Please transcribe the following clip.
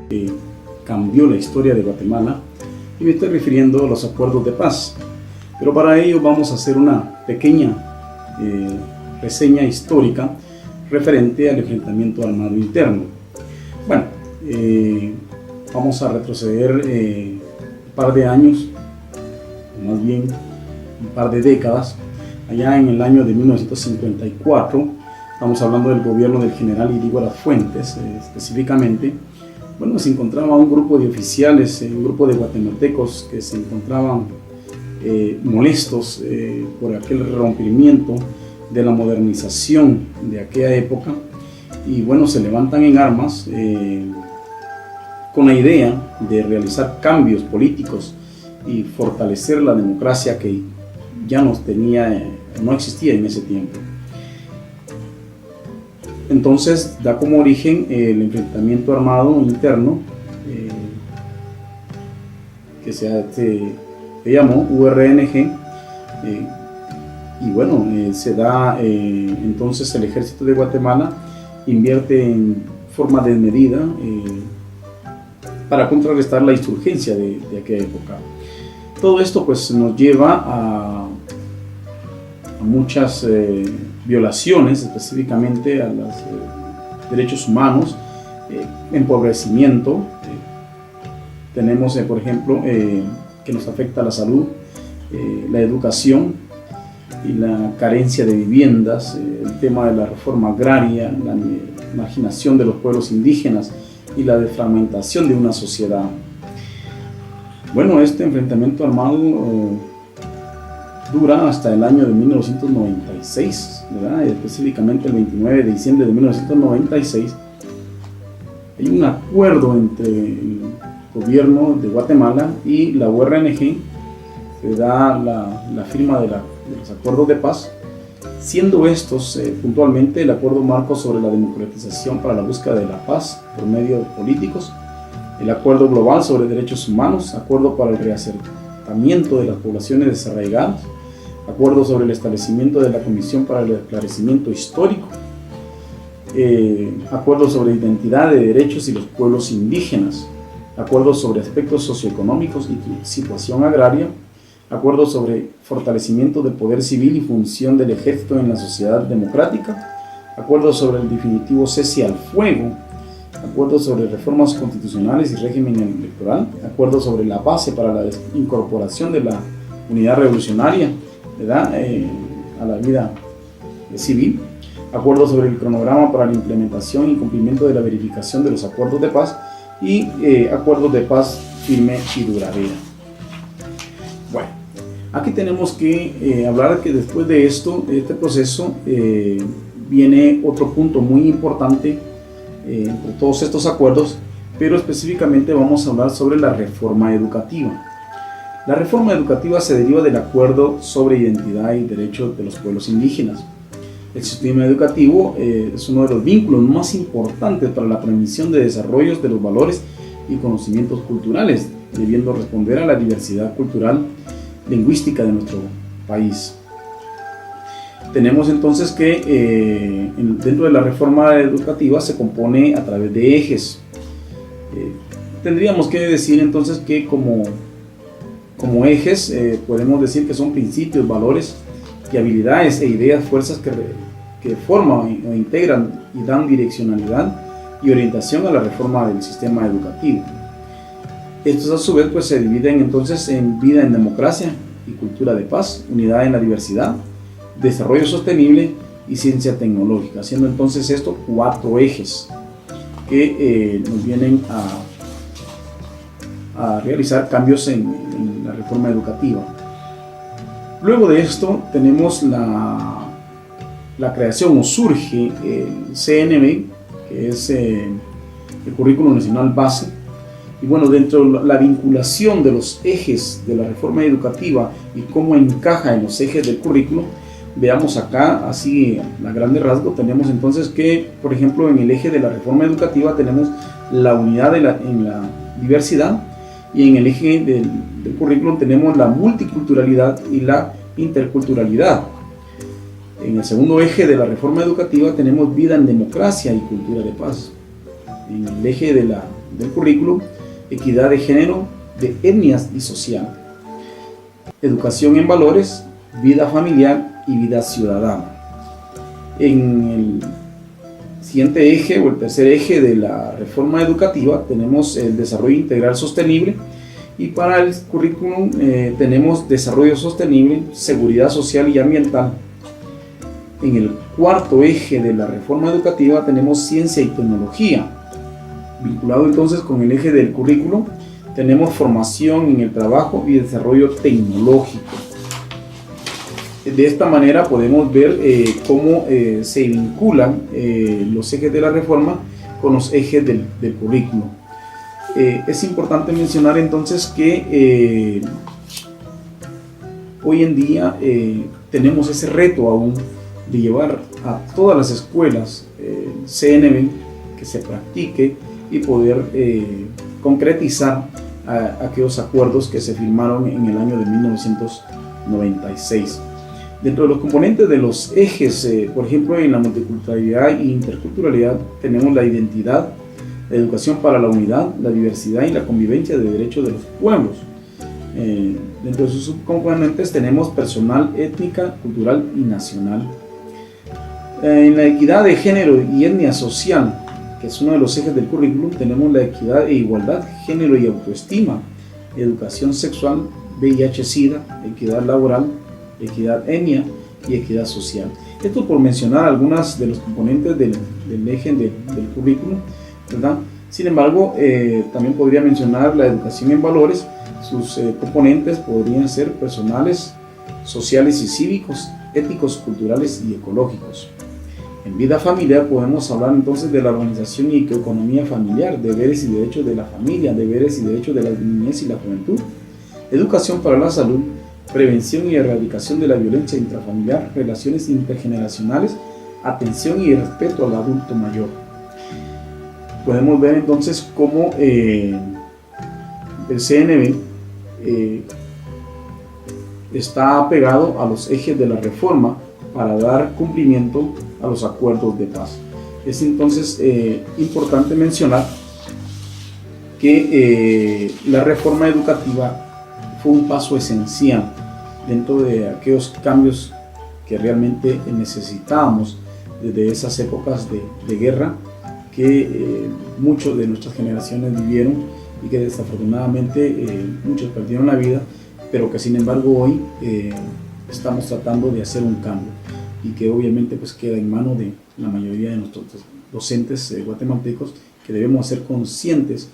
que cambió la historia de Guatemala, y me estoy refiriendo a los acuerdos de paz. Pero para ello vamos a hacer una pequeña reseña histórica referente al enfrentamiento armado interno. Bueno, vamos a retroceder un par de años, o más bien un par de décadas, allá en el año de 1954. Estamos hablando del gobierno del general Irígora Fuentes, específicamente. Bueno, se encontraba un grupo de oficiales, un grupo de guatemaltecos que se encontraban molestos por aquel rompimiento de la modernización de aquella época, y bueno, se levantan en armas con la idea de realizar cambios políticos y fortalecer la democracia que ya no existía en ese tiempo. Entonces da como origen el enfrentamiento armado interno que se llamó URNG, y bueno, se da entonces el ejército de Guatemala invierte en forma desmedida para contrarrestar la insurgencia de aquella época. Todo esto pues nos lleva a muchas violaciones, específicamente a los derechos humanos, empobrecimiento. Tenemos, por ejemplo, que nos afecta la salud, la educación y la carencia de viviendas, el tema de la reforma agraria, la marginación de los pueblos indígenas y la defragmentación de una sociedad. Bueno, este enfrentamiento armado dura hasta el año de 1996, ¿verdad? Específicamente el 29 de diciembre de 1996. Hay un acuerdo entre el gobierno de Guatemala y la URNG, se da la firma de los acuerdos de paz, siendo estos puntualmente el acuerdo marco sobre la democratización para la búsqueda de la paz por medio de políticos, el acuerdo global sobre derechos humanos, acuerdo para el reasentamiento de las poblaciones desarraigadas, acuerdo sobre el establecimiento de la Comisión para el Esclarecimiento Histórico, acuerdo sobre identidad de derechos y los pueblos indígenas, acuerdo sobre aspectos socioeconómicos y situación agraria, acuerdo sobre fortalecimiento del poder civil y función del ejército en la sociedad democrática, acuerdo sobre el definitivo cese al fuego, acuerdo sobre reformas constitucionales y régimen electoral, acuerdo sobre la base para la incorporación de la unidad revolucionaria, ¿verdad?, a la vida civil, acuerdo sobre el cronograma para la implementación y cumplimiento de la verificación de los acuerdos de paz y acuerdos de paz firme y duradera. Bueno, aquí tenemos que hablar que después de este proceso, viene otro punto muy importante entre todos estos acuerdos, pero específicamente vamos a hablar sobre la reforma educativa. La reforma educativa se deriva del acuerdo sobre identidad y derechos de los pueblos indígenas. El sistema educativo es uno de los vínculos más importantes para la transmisión de desarrollos de los valores y conocimientos culturales, debiendo responder a la diversidad cultural lingüística de nuestro país. Tenemos entonces que dentro de la reforma educativa se compone a través de ejes. Tendríamos que decir entonces que como ejes podemos decir que son principios, valores y habilidades e ideas, fuerzas que forman o integran y dan direccionalidad y orientación a la reforma del sistema educativo. Estos a su vez pues se dividen entonces en vida en democracia y cultura de paz, unidad en la diversidad, desarrollo sostenible y ciencia tecnológica, siendo entonces estos 4 ejes que nos vienen a realizar cambios en la reforma educativa. Luego de esto tenemos la creación o surge el CNB, que es el Currículo Nacional Base. Y bueno, dentro de la vinculación de los ejes de la reforma educativa y cómo encaja en los ejes del currículo, veamos acá, así a grandes rasgos, tenemos entonces que, por ejemplo, en el eje de la reforma educativa tenemos la unidad en la diversidad, y en el eje del currículum tenemos la multiculturalidad y la interculturalidad. En el segundo eje de la reforma educativa tenemos vida en democracia y cultura de paz. En el eje de la del currículum, equidad de género, de etnias y social, educación en valores, vida familiar y vida ciudadana. En el siguiente eje o el tercer eje de la reforma educativa tenemos el desarrollo integral sostenible, y para el currículum tenemos desarrollo sostenible, seguridad social y ambiental. En el cuarto eje de la reforma educativa tenemos ciencia y tecnología. Vinculado entonces con el eje del currículum, tenemos formación en el trabajo y desarrollo tecnológico. De esta manera podemos ver cómo se vinculan los ejes de la reforma con los ejes del currículum. Es importante mencionar entonces que hoy en día tenemos ese reto aún de llevar a todas las escuelas CNB que se practique y poder concretizar aquellos acuerdos que se firmaron en el año de 1996. Dentro de los componentes de los ejes, por ejemplo, en la multiculturalidad e interculturalidad tenemos la identidad, la educación para la unidad, la diversidad y la convivencia de derechos de los pueblos. Dentro de sus subcomponentes tenemos personal, étnica, cultural y nacional. En la equidad de género y etnia social, que es uno de los ejes del currículum, tenemos la equidad e igualdad, género y autoestima, educación sexual, VIH-Sida, equidad laboral, equidad etnia y equidad social. Esto por mencionar algunas de los componentes del eje del currículum, ¿verdad? Sin embargo, también podría mencionar la educación en valores. Sus componentes podrían ser personales, sociales y cívicos, éticos, culturales y ecológicos. En vida familiar podemos hablar entonces de la organización y economía familiar, deberes y derechos de la familia, deberes y derechos de la niñez y la juventud, educación para la salud, prevención y erradicación de la violencia intrafamiliar, relaciones intergeneracionales, atención y respeto al adulto mayor. Podemos ver entonces cómo el CNB está apegado a los ejes de la reforma para dar cumplimiento a los acuerdos de paz. Es entonces importante mencionar que la reforma educativa fue un paso esencial dentro de aquellos cambios que realmente necesitábamos desde esas épocas de guerra que muchos de nuestras generaciones vivieron y que desafortunadamente muchos perdieron la vida, pero que sin embargo hoy estamos tratando de hacer un cambio y que obviamente pues queda en manos de la mayoría de nuestros docentes guatemaltecos, que debemos ser conscientes